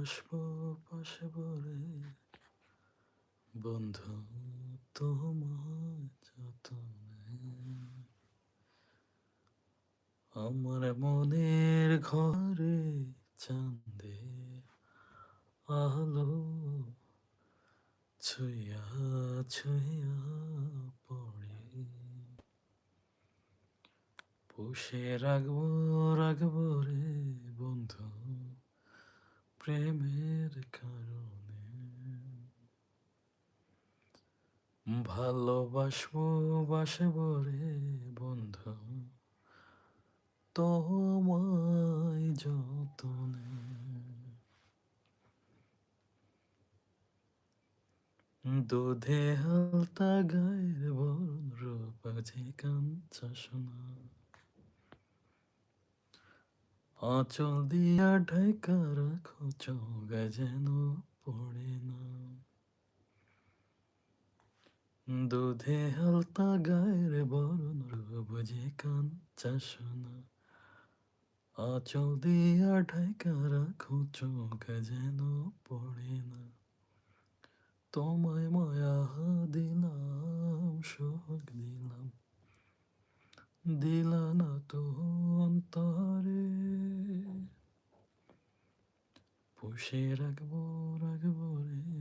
বসবো পাশে বরে বন্ধু তোমার যতনে আমার মনের ঘরে চাঁদে আলো ছুঁয়া ছুঁয়া পড়ে পুষে রাখবো রাখবো রে বন্ধু প্রেমের কারণে ভালোবাসবো বাসবো রে বন্ধু তোমায় যতনে দুধে হালতা গায়ের বরণ রূপ যে কাঞ্চা সোনা আঁচল দিয়া ঢাকা রাখো চোখ যেন পড়ে না দুধে হালতা গায়ের বরণ রূপ যে কাঞ্চা সোনা আঁচল দিয়া ঢাকা রাখো চোখ যেন পড়ে না তোমায় মায়া দিলাম সুখ দিলাম দিলা না তো অন্তরে পুষে রাখবো রাখবো রে